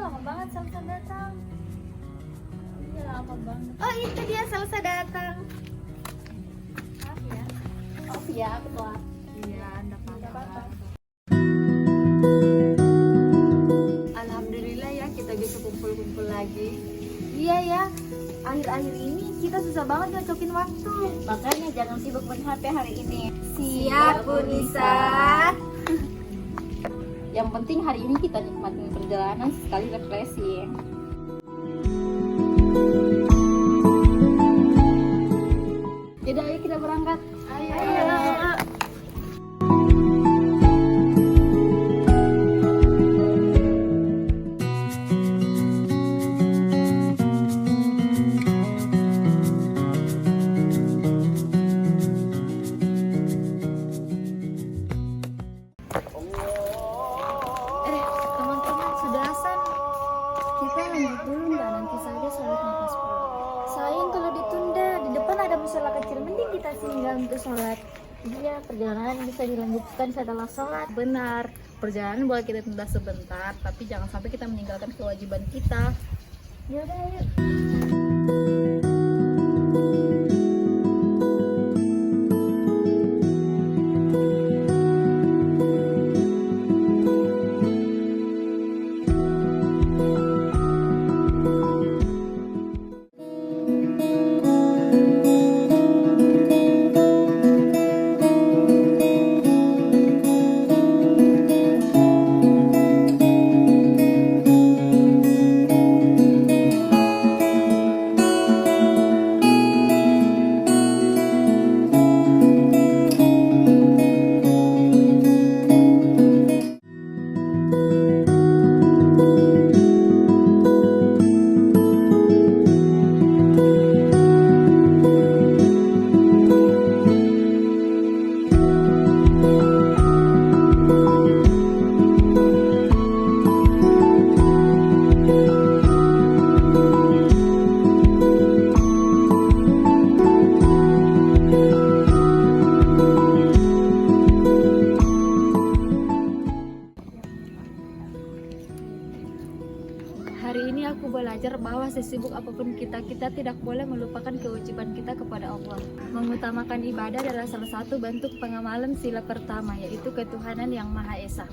lama banget Salsa datang. Iya lama banget. Oh itu dia Salsa datang. Maaf ya. Oh iya aku telat. Iya, enggak apa-apa. Alhamdulillah ya kita bisa kumpul-kumpul lagi. Iya ya, akhir-akhir ini kita susah banget nyocokin waktu. Makanya jangan sibuk main HP hari ini. Siap Bu Nisa. Yang penting hari ini kita nikmatin perjalanan sekali refreshing. Jadi ayo kita berangkat. Ayo. Teman-teman sudah azan. Kita lanjut dulu mbak, nanti saja sholatnya pas pulang. Sayang kalau ditunda, di depan ada musola kecil, mending kita singgah untuk sholat. Iya, perjalanan bisa dilanjutkan setelah sholat. Benar, perjalanan boleh kita tunda sebentar, tapi jangan sampai kita meninggalkan kewajiban kita. Yaudah, ayo. Hari ini aku belajar bahwa sesibuk apapun kita tidak boleh melupakan kewajiban kita kepada Allah. Mengutamakan ibadah adalah salah satu bentuk pengamalan sila pertama, yaitu ketuhanan yang Maha Esa.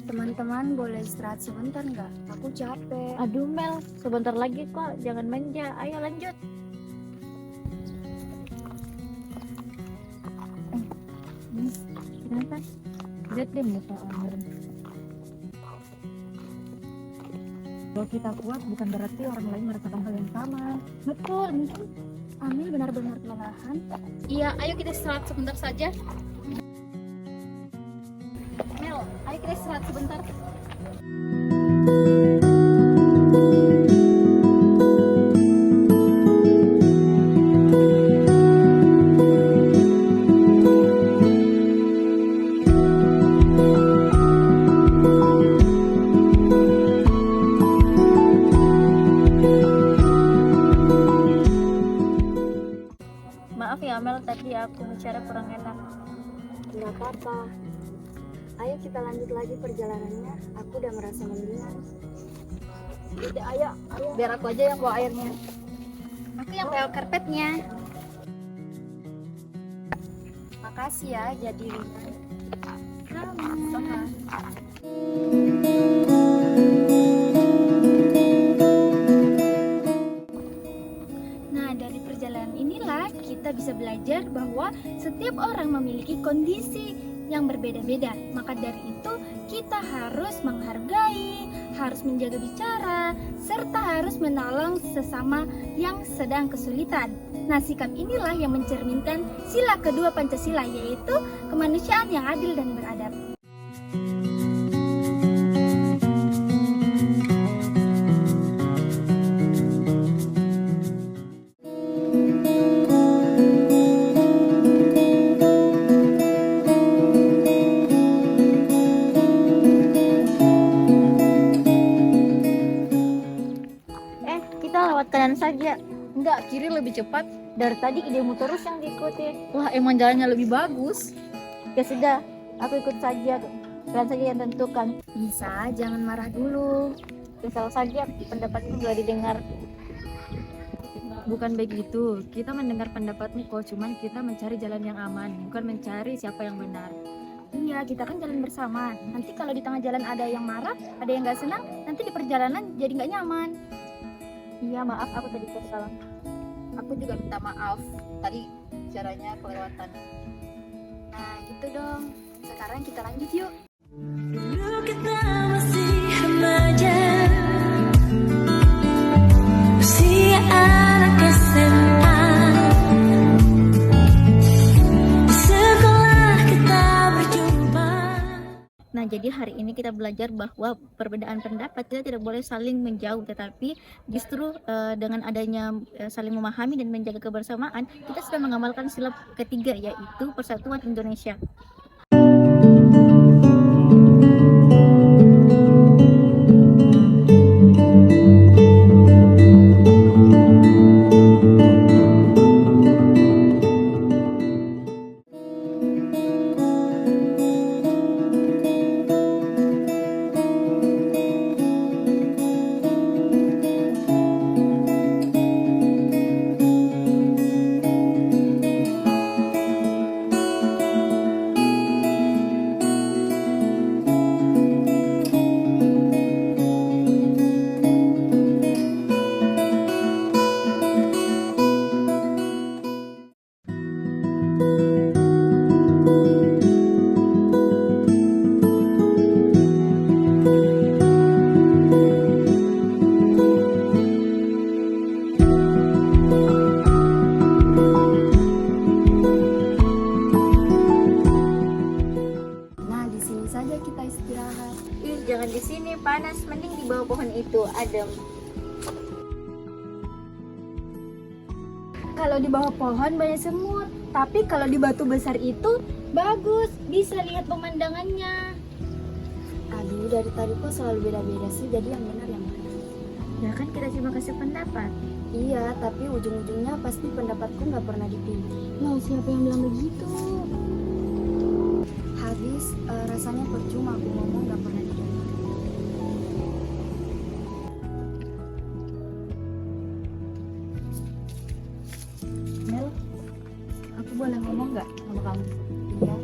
Teman-teman boleh istirahat sebentar nggak? Aku capek. Aduh Mel, sebentar lagi kok, jangan manja. Ayo lanjut. Kenapa? Lihat deh muka Amir. Kalau kita kuat bukan berarti orang lain merasakan hal yang sama. Betul, mungkin Amil benar-benar kelelahan. Iya, ayo kita istirahat sebentar saja. Mel, ayo kita istirahat sebentar. Maaf ya Mel, tadi aku bicara kurang enak. Nggak apa-apa. Ayo kita lanjut lagi perjalanannya. Aku udah merasa mendingan. Udah, ayo. Biar aku aja yang bawa airnya. Aku yang bawa karpetnya. Makasih ya, jadi ringan. Sama. Nah, dari perjalanan inilah kita bisa belajar bahwa setiap orang memiliki kondisi yang berbeda-beda. Maka dari itu, kita harus menghargai, harus menjaga bicara, serta harus menolong sesama yang sedang kesulitan. Nah, sikap inilah yang mencerminkan sila kedua Pancasila, yaitu kemanusiaan yang adil dan beradab. cepat? Dari tadi idemu terus yang diikuti. Wah, emang jalannya lebih bagus. Ya sudah, aku ikut saja. Kalian saja yang tentukan. Bisa, jangan marah dulu. Misal saja pendapatku juga didengar. Bukan begitu, kita mendengar pendapatmu kok, cuman kita mencari jalan yang aman, bukan mencari siapa yang benar. Iya, kita kan jalan bersama. Nanti kalau di tengah jalan ada yang marah, ada yang nggak senang, nanti di perjalanan jadi nggak nyaman. Iya, maaf aku tadi tersalah. Aku juga minta maaf. Tadi caranya kelewatan. Nah, gitu dong. Sekarang kita lanjut yuk. Dulu kita masih remaja, usia anak SMA. Di sekolah kita berjumpa. Nah, jadi hari ini kita belajar bahwa perbedaan pendapat kita tidak boleh saling menjauh, tetapi justru dengan adanya saling memahami dan menjaga kebersamaan, kita sudah mengamalkan sila ketiga, yaitu Persatuan Indonesia. Nah, di sini saja kita istirahat. Jangan di sini, panas, mending di bawah pohon itu, adem. Kalau di bawah pohon banyak semut, tapi kalau di batu besar itu bagus, bisa lihat pemandangannya. Aduh, dari tadi kok selalu beda-beda sih, jadi yang benar yang mana? Ya kan kita cuma kasih pendapat. Iya, tapi ujung-ujungnya pasti pendapatku nggak pernah dipilih. Nah, siapa yang bilang begitu? Habis rasanya percuma aku ngomong nggak pernah didengar. Mel, aku boleh ngomong nggak sama kamu? Iya,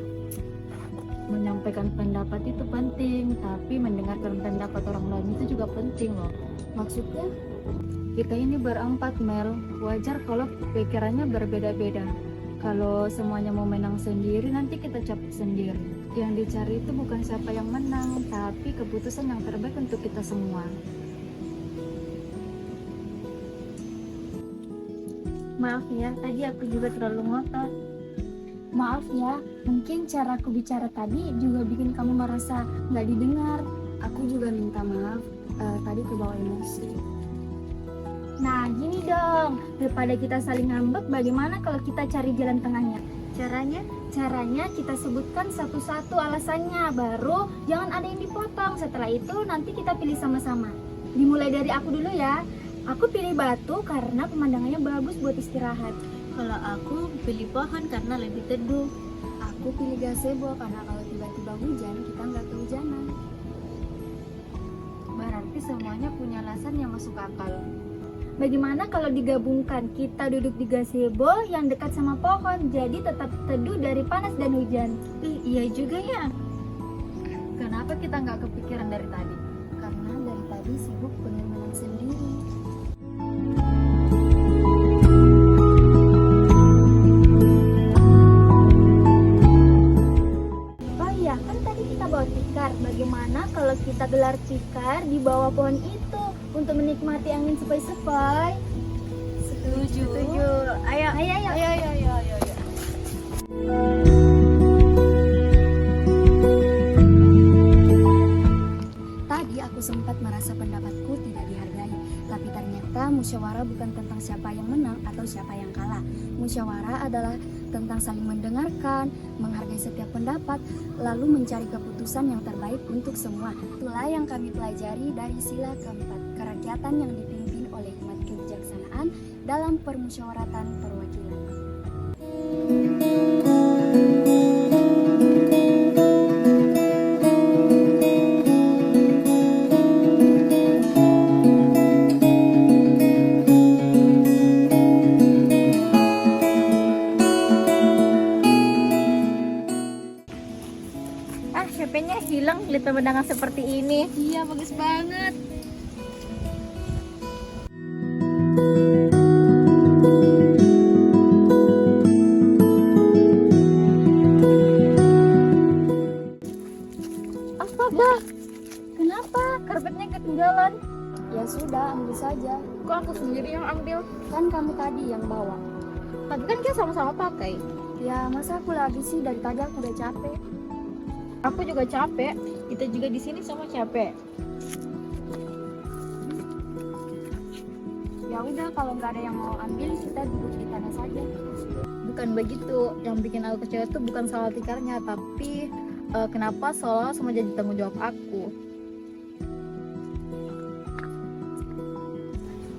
Menyampaikan pendapat itu penting, tapi mendengarkan pendapat orang lain itu juga penting loh. maksudnya? Kita ini berempat, Mel. Wajar kalau pikirannya berbeda-beda. Kalau semuanya mau menang sendiri, nanti kita capek sendiri. Yang dicari itu bukan siapa yang menang, tapi keputusan yang terbaik untuk kita semua. Maaf ya, tadi aku juga terlalu ngotot. Maaf ya, mungkin cara aku bicara tadi juga bikin kamu merasa nggak didengar. Aku juga minta maaf, tadi kebawa emosi. Nah, gini dong, daripada kita saling ngambek, bagaimana kalau kita cari jalan tengahnya? Caranya? Caranya kita sebutkan satu-satu alasannya, baru jangan ada yang dipotong. Setelah itu nanti kita pilih sama-sama. Dimulai dari aku dulu ya. Aku pilih batu karena pemandangannya bagus buat istirahat. Kalau aku pilih pohon karena lebih teduh. Aku pilih gazebo karena kalau tiba-tiba hujan, kita nggak kehujanan. Berarti semuanya punya alasan yang masuk akal. Bagaimana kalau digabungkan, kita duduk di gazebo yang dekat sama pohon, jadi tetap teduh dari panas dan hujan. Iya juga ya. Kenapa kita nggak kepikiran dari tadi? Karena dari tadi sibuk pengen menang sendiri. Oh iya, kan tadi kita bawa tikar. Bagaimana kalau kita gelar tikar di bawah pohon itu untuk menikmati angin sepoi-sepoi? Setuju. Ayo, ayo, ayo. Tadi aku sempat merasa pendapatku tidak dihargai, tapi ternyata musyawarah bukan tentang siapa yang menang atau siapa yang kalah. Musyawarah adalah tentang saling mendengarkan, menghargai setiap pendapat, lalu mencari keputusan yang terbaik untuk semua. Itulah yang kami pelajari dari sila keempat, kerakyatan yang dipimpin oleh hikmat kebijaksanaan dalam permusyawaratan perwakilan. HP-nya hilang, lihat pemandangan seperti ini. Iya, bagus banget. Astaga, Kenapa? karpetnya ketinggalan. Ya sudah, ambil saja. Kok aku sendiri yang ambil? Kan kamu tadi yang bawa. Tapi kan kita sama-sama pakai. Ya, masa aku lagi sih, dari tadi aku udah capek. Aku juga capek. Kita juga di sini sama capek. Ya udah, kalau nggak ada yang mau ambil, kita duduk di tanah saja. Bukan begitu. Yang bikin aku kecewa itu bukan soal tikarnya, tapi kenapa seolah semua jadi tanggung jawab aku.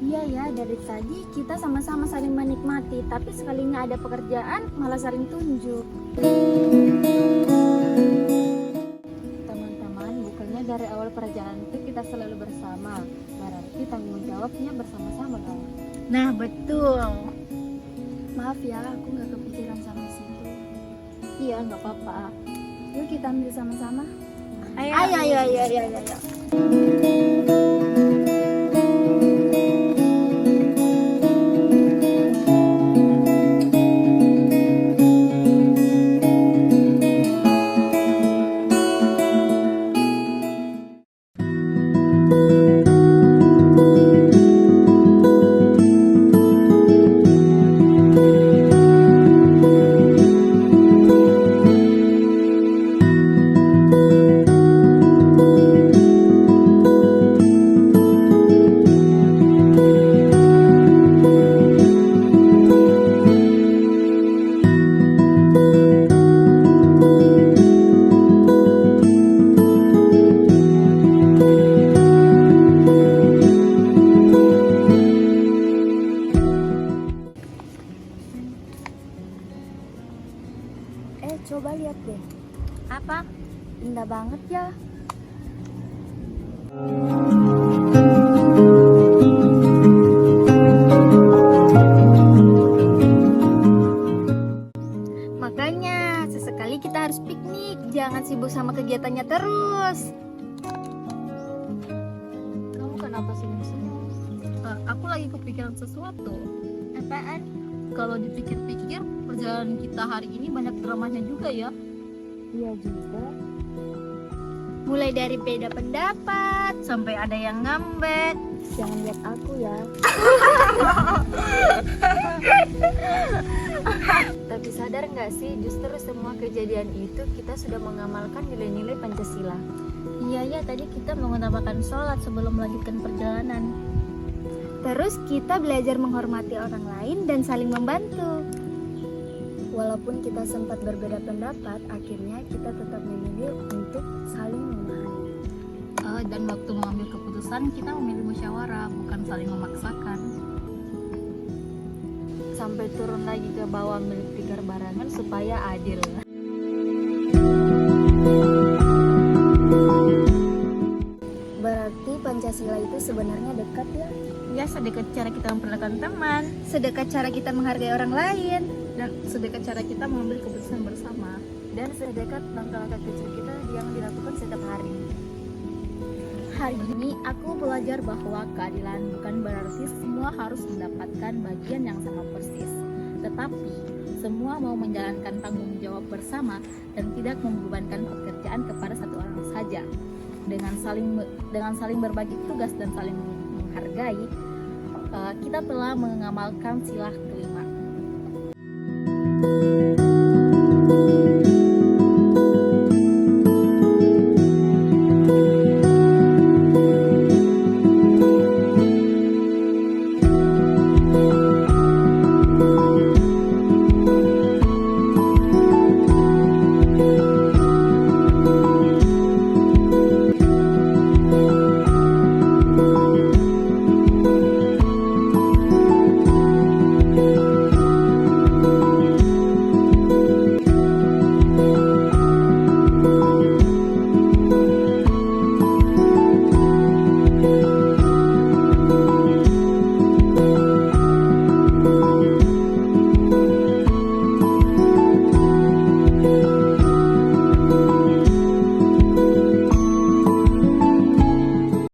Iya ya, dari tadi kita sama-sama saling menikmati, tapi sekalinya ada pekerjaan malah saling tunjuk. Teman-teman, bukannya dari awal perjalanan itu kita selalu bersama. Berarti tanggung jawabnya bersama-sama dong. Nah, betul. Maaf ya, aku nggak kepikiran sampai situ. Iya, nggak apa-apa. Yuk kita ambil sama-sama. Ayo. Coba lihat deh, Apa? indah banget ya. Makanya, sesekali kita harus piknik. Jangan sibuk sama kegiatannya terus. Kamu kenapa senyum-senyum? Aku lagi kepikiran sesuatu. Apaan? Kalau dipikir-pikir, perjalanan kita hari ini banyak dramanya juga ya. Iya juga. Mulai dari beda pendapat, sampai ada yang ngambek. Jangan lihat aku ya. Tapi sadar nggak sih, justru semua kejadian itu kita sudah mengamalkan nilai-nilai Pancasila. Iya ya, tadi kita mengutamakan sholat sebelum melanjutkan perjalanan. Terus kita belajar menghormati orang lain dan saling membantu. Walaupun kita sempat berbeda pendapat, akhirnya kita tetap memilih untuk saling memahami. Dan waktu mengambil keputusan, kita memilih musyawarah, bukan saling memaksakan. Sampai turun lagi ke bawah milik tikar barangan supaya adil. Berarti Pancasila itu sebenarnya dekat ya? Ya, sedekat cara kita memperlakukan teman, sedekat cara kita menghargai orang lain, Dan sedekat cara kita mengambil keputusan bersama. Dan sedekat langkah-langkah kecil kita yang dilakukan setiap hari. hari ini aku belajar bahwa keadilan bukan berarti semua harus mendapatkan bagian yang sama persis, tetapi semua mau menjalankan tanggung jawab bersama dan tidak membebankan pekerjaan kepada satu orang saja. Dengan saling berbagi tugas dan saling menghargai, kita telah mengamalkan sila kelima